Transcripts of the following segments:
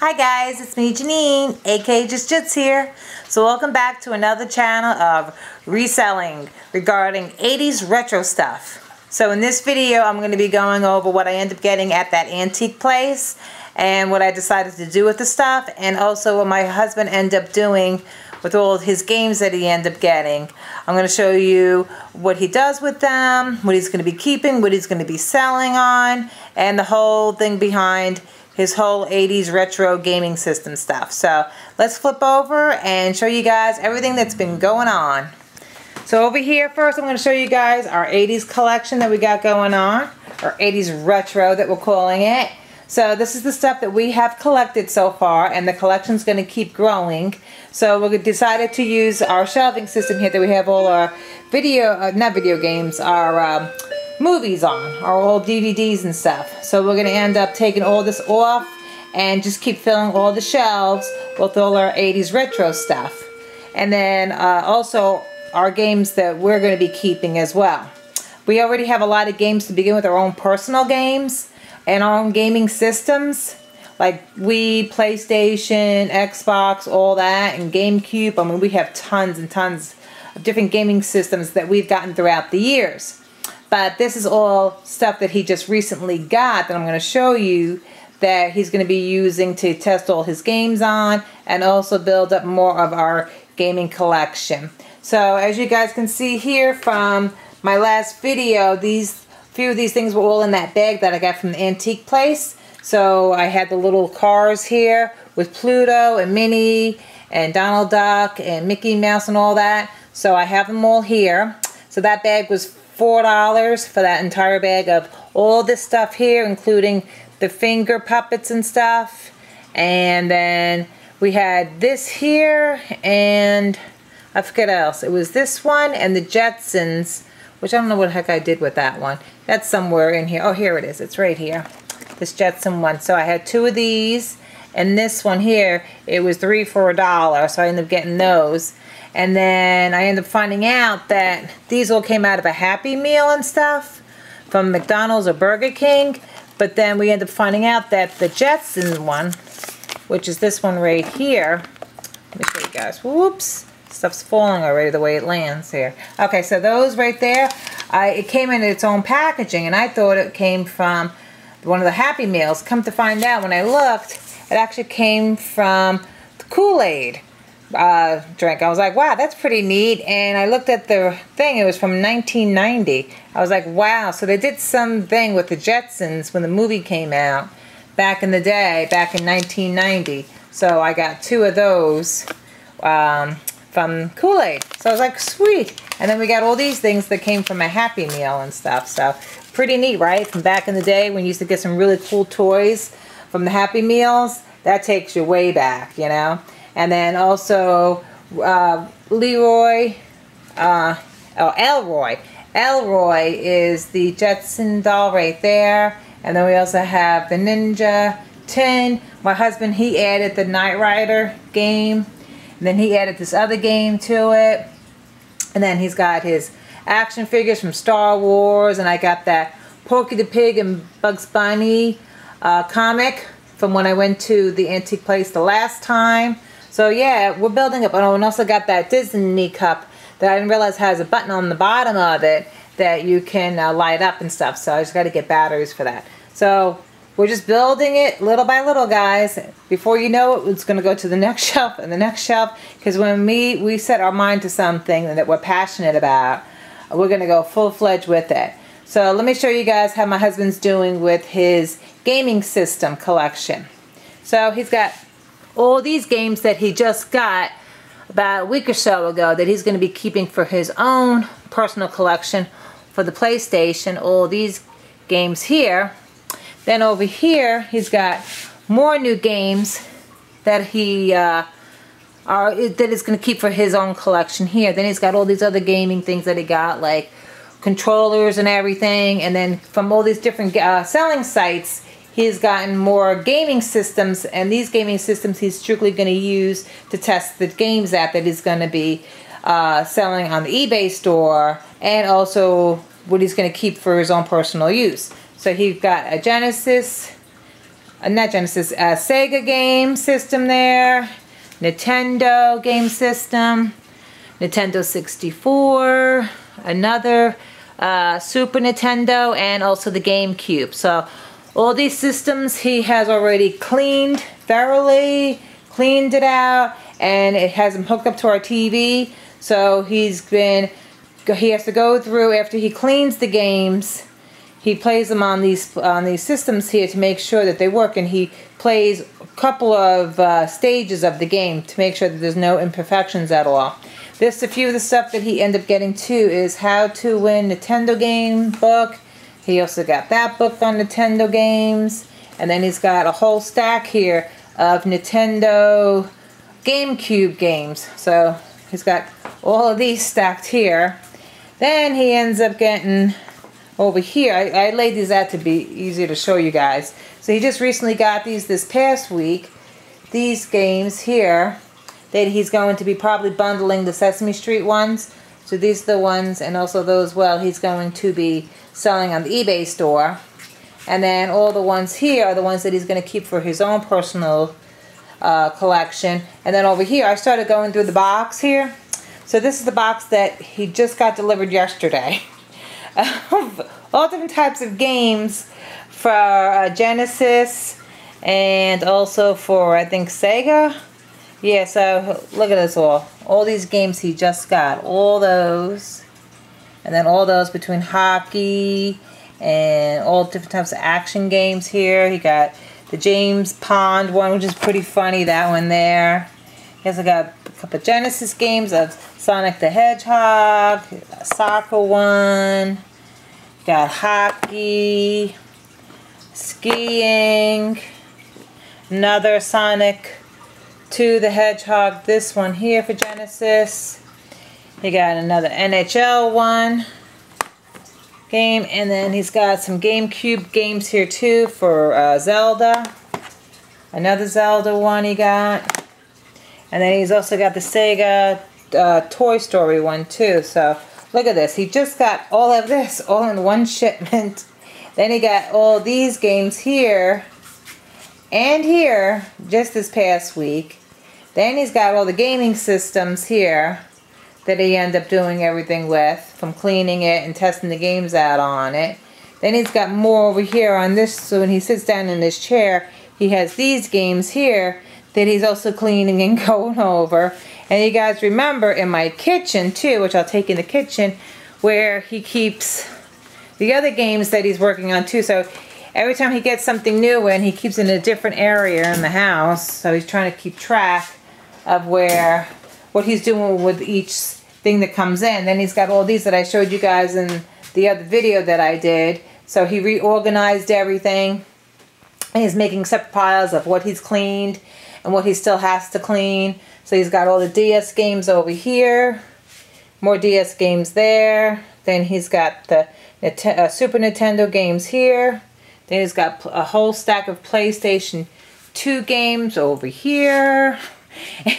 Hi guys, it's me Janine, aka Just Jits here. So welcome back to another channel of reselling regarding 80s retro stuff. So in this video I'm going to be going over what I end up getting at that antique place and what I decided to do with the stuff, and also what my husband ended up doing with all of his games that he ended up getting. I'm going to show you what he does with them, what he's going to be keeping, what he's going to be selling on, and the whole thing behind his whole 80s retro gaming system stuff. So let's flip over and show you guys everything that's been going on. So over here first I'm going to show you guys our 80s collection that we got going on, or 80s retro that we're calling it. So this is the stuff that we have collected so far, and the collection's going to keep growing. So we decided to use our shelving system here that we have all our not video games, our movies on, our old DVDs and stuff. So we're going to end up taking all this off and just keep filling all the shelves with all our 80s retro stuff. And then also our games that we're going to be keeping as well. We already have a lot of games to begin with, our own personal games and our own gaming systems, like Wii, PlayStation, Xbox, all that, and GameCube. I mean, we have tons and tons of different gaming systems that we've gotten throughout the years. But this is all stuff that he just recently got that I'm going to show you that he's going to be using to test all his games on, and also build up more of our gaming collection. So as you guys can see here from my last video, few of these things were all in that bag that I got from the antique place. So I had the little cars here with Pluto and Minnie and Donald Duck and Mickey Mouse and all that. So I have them all here. So that bag was $4 for that entire bag of all this stuff here, including the finger puppets and stuff. And then we had this here, and I forget what else. It was this one and the Jetsons, which I don't know what the heck I did with that one. That's somewhere in here. Oh, here it is. It's right here. This Jetson one. So I had two of these, and this one here, it was 3 for $1. So I ended up getting those. And then I ended up finding out that these all came out of a Happy Meal and stuff from McDonald's or Burger King. But then we ended up finding out that the Jetson one, which is this one right here. Let me show you guys. Whoops. Stuff's falling already the way it lands here. Okay, so those right there, it came in its own packaging, and I thought it came from one of the Happy Meals. Come to find out, when I looked, it actually came from the Kool-Aid drink. I was like, wow, that's pretty neat. And I looked at the thing, it was from 1990. I was like, wow, so they did something with the Jetsons when the movie came out back in the day, back in 1990. So I got two of those from Kool-Aid. So I was like, sweet. And then we got all these things that came from a Happy Meal and stuff. So pretty neat, right? From back in the day when you used to get some really cool toys from the Happy Meals. That takes you way back, you know. And then also Elroy. Elroy is the Jetson doll right there. And then we also have the Ninja Tin. My husband, he added the Knight Rider game. And then he added this other game to it. And then he's got his action figures from Star Wars. And I got that Porky the Pig and Bugs Bunny comic from when I went to the antique place the last time. So yeah, we're building up. Oh, and also got that Disney cup that I didn't realize has a button on the bottom of it that you can light up and stuff. So I just got to get batteries for that. So we're just building it little by little, guys. Before you know it, it's going to go to the next shelf and the next shelf. Because when we set our mind to something that we're passionate about, we're going to go full-fledged with it. So let me show you guys how my husband's doing with his gaming system collection. So he's got all these games that he just got about a week or so ago that he's going to be keeping for his own personal collection for the PlayStation. All these games here. Then over here, he's got more new games that he that is going to keep for his own collection here. Then he's got all these other gaming things that he got, like controllers and everything. And then from all these different selling sites, he's gotten more gaming systems. And these gaming systems he's strictly going to use to test the games that he's going to be selling on the eBay store, and also what he's going to keep for his own personal use. So he's got a Genesis, not Genesis, Sega game system there, Nintendo game system, Nintendo 64, another Super Nintendo, and also the GameCube. So all these systems he has already cleaned thoroughly, cleaned it out, and it has them hooked up to our TV. So he has to go through, after he cleans the games, he plays them on these systems here to make sure that they work, and he plays a couple of stages of the game to make sure that there's no imperfections at all. This, a few of the stuff that he ended up getting too is How to Win Nintendo Game book. He also got that book on Nintendo games, and then he's got a whole stack here of Nintendo GameCube games. So he's got all of these stacked here. Then he ends up getting over here, I laid these out to be easier to show you guys. So he just recently got these this past week. These games here that he's going to be probably bundling the Sesame Street ones. So these are the ones, and also those, well, he's going to be selling on the eBay store. And then all the ones here are the ones that he's going to keep for his own personal collection. And then over here, I started going through the box here. So this is the box that he just got delivered yesterday. All different types of games for Genesis, and also for, I think, Sega. Yeah, so look at this all these games he just got, all those, and then all those between hockey and all different types of action games here. He got the James Pond one, which is pretty funny, that one there. He also got a couple of Genesis games of Sonic the Hedgehog, a soccer one, got hockey, skiing, another Sonic 2 the Hedgehog, this one here for Genesis. He got another NHL one game, and then he's got some GameCube games here too for Zelda. Another Zelda one he got. And then he's also got the Sega Toy Story one too. So look at this. He just got all of this all in one shipment. Then he got all these games here and here just this past week. Then he's got all the gaming systems here that he ended up doing everything with, from cleaning it and testing the games out on it. Then he's got more over here on this, so when he sits down in his chair, he has these games here that he's also cleaning and going over. And you guys remember in my kitchen too, which I'll take in the kitchen, where he keeps the other games that he's working on too. So every time he gets something new in, he keeps it in a different area in the house. So he's trying to keep track of what he's doing with each thing that comes in. Then he's got all these that I showed you guys in the other video that I did. So he reorganized everything. And he's making separate piles of what he's cleaned and what he still has to clean. So he's got all the DS games over here. More DS games there. Then he's got the Super Nintendo games here. Then he's got a whole stack of PlayStation 2 games over here.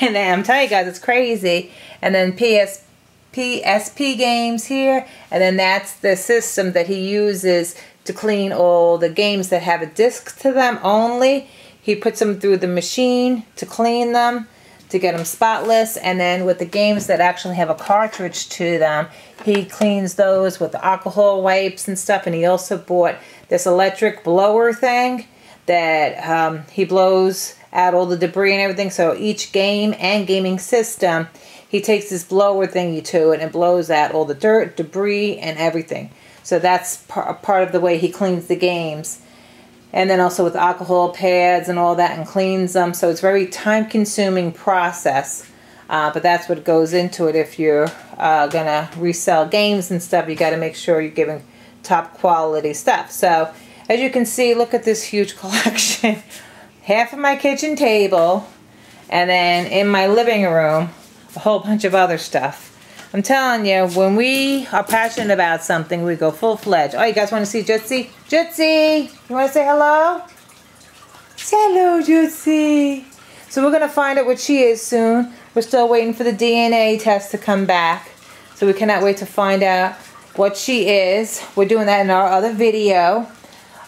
And then I'm telling you guys, it's crazy. And then PSP games here. And then that's the system that he uses to clean all the games that have a disc to them only. He puts them through the machine to clean them, to get them spotless. And then with the games that actually have a cartridge to them, he cleans those with the alcohol wipes and stuff. And he also bought this electric blower thing that he blows out all the debris and everything. So each game and gaming system, he takes this blower thingy to it and blows out all the dirt, debris, and everything. So that's part of the way he cleans the games. And then also with alcohol pads and all that, and cleans them. So it's a very time-consuming process. But that's what goes into it. If you're going to resell games and stuff, you got to make sure you're giving top quality stuff. So as you can see, look at this huge collection. Half of my kitchen table, and then in my living room, a whole bunch of other stuff. I'm telling you, when we are passionate about something, we go full-fledged. Oh, you guys want to see Jutsi? Jutsi! You want to say hello? Say hello, Jutsi! So we're going to find out what she is soon. We're still waiting for the DNA test to come back. So we cannot wait to find out what she is. We're doing that in our other video,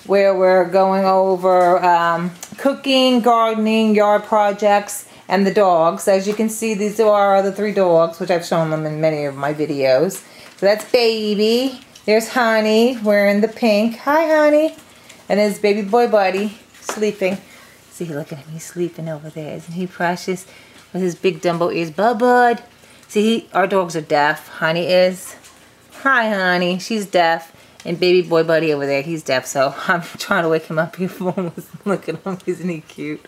where we're going over cooking, gardening, yard projects, and the dogs. As you can see, these are our other 3 dogs, which I've shown them in many of my videos. So that's Baby. There's Honey wearing the pink. Hi, Honey. And there's Baby Boy Buddy sleeping. See, look at him. He's sleeping over there. Isn't he precious? With his big Dumbo ears. Bud. See, our dogs are deaf. Honey is. Hi, Honey. She's deaf. And Baby Boy Buddy over there, he's deaf. So I'm trying to wake him up. Look at him. Isn't he cute?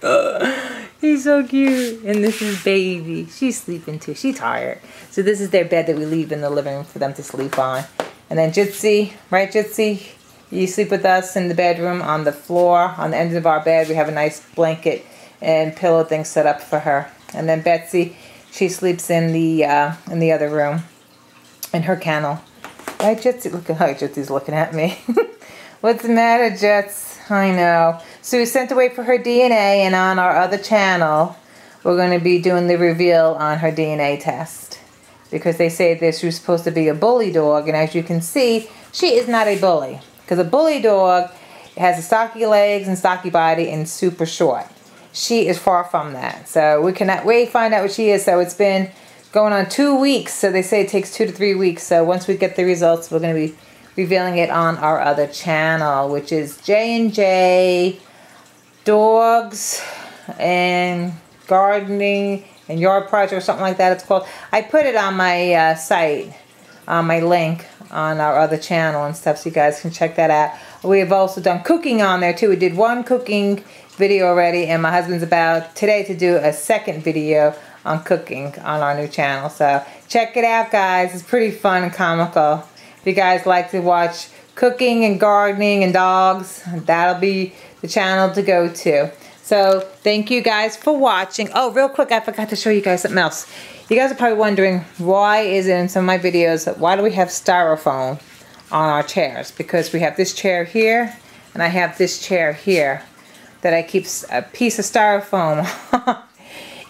He's so cute. And this is Baby. She's sleeping too. She's tired. So this is their bed that we leave in the living room for them to sleep on. And then Jitsi, right, Jitsi? You sleep with us in the bedroom on the floor. On the ends of our bed, we have a nice blanket and pillow thing set up for her. And then Betsy, she sleeps in the other room, in her kennel. Right, Jitsi? Look at how Jitsi's looking at me. What's the matter, Jits? I know. So we sent away for her DNA, and on our other channel, we're going to be doing the reveal on her DNA test. Because they say that she's supposed to be a bully dog, and as you can see, she is not a bully. Because a bully dog has a stocky legs and stocky body and super short. She is far from that. So we cannot wait to find out what she is. So it's been going on 2 weeks. So they say it takes 2 to 3 weeks. So once we get the results, we're going to be revealing it on our other channel, which is J&J Dogs and Gardening and Yard Project or something like that it's called. I put it on my site, on my link on our other channel and stuff, so you guys can check that out. We have also done cooking on there too. We did 1 cooking video already, and my husband's about today to do a 2nd video on cooking on our new channel. So check it out, guys. It's pretty fun and comical. If you guys like to watch cooking and gardening and dogs, that'll be the channel to go to. So thank you guys for watching. Oh, real quick, I forgot to show you guys something else. You guys are probably wondering, why is it in some of my videos, why do we have styrofoam on our chairs? Because we have this chair here, and I have this chair here that I keep a piece of styrofoam.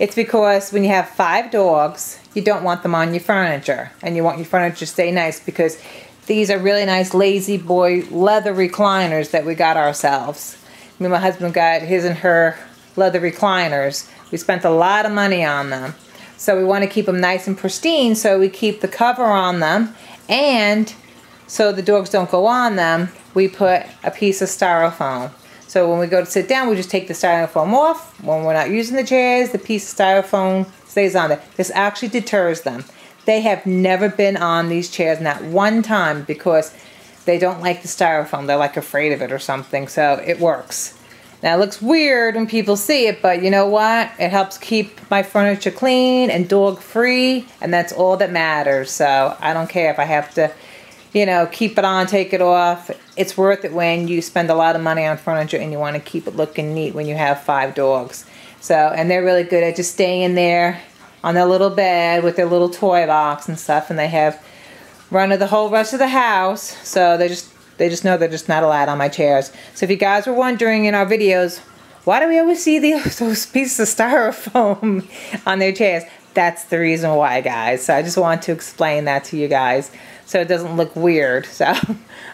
It's because when you have 5 dogs, you don't want them on your furniture, and you want your furniture to stay nice, because these are really nice Lazy Boy leather recliners that we got ourselves. Me and my husband got his and her leather recliners. We spent a lot of money on them. So we want to keep them nice and pristine, so we keep the cover on them, and so the dogs don't go on them, we put a piece of styrofoam. So when we go to sit down, we just take the styrofoam off. When we're not using the chairs, the piece of styrofoam stays on there. This actually deters them. They have never been on these chairs, not one time, because they don't like the styrofoam. They're like afraid of it or something, so it works. Now it looks weird when people see it, but you know what? It helps keep my furniture clean and dog free, and that's all that matters. So I don't care if I have to, you know, keep it on, take it off. It's worth it when you spend a lot of money on furniture and you want to keep it looking neat when you have 5 dogs. So, and they're really good at just staying there on their little bed with their little toy box and stuff, and they have run of the whole rest of the house. So they just know they're just not allowed on my chairs. So if you guys were wondering in our videos, why do we always see those pieces of styrofoam on their chairs? That's the reason why, guys. So I just want to explain that to you guys so it doesn't look weird. So,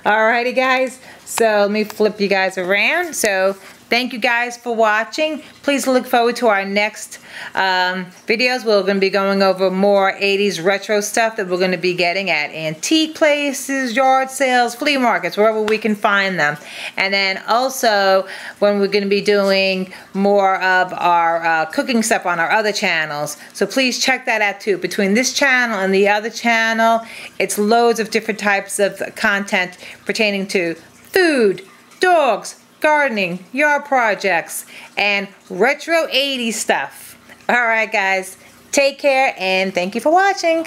alrighty, guys. So let me flip you guys around. So thank you guys for watching. Please look forward to our next videos. We're going to be going over more 80s retro stuff that we're going to be getting at antique places, yard sales, flea markets, wherever we can find them. And then also when we're going to be doing more of our cooking stuff on our other channels. So please check that out too. Between this channel and the other channel, it's loads of different types of content pertaining to food, dogs, gardening, yard projects, and retro 80s stuff. Alright guys, take care and thank you for watching.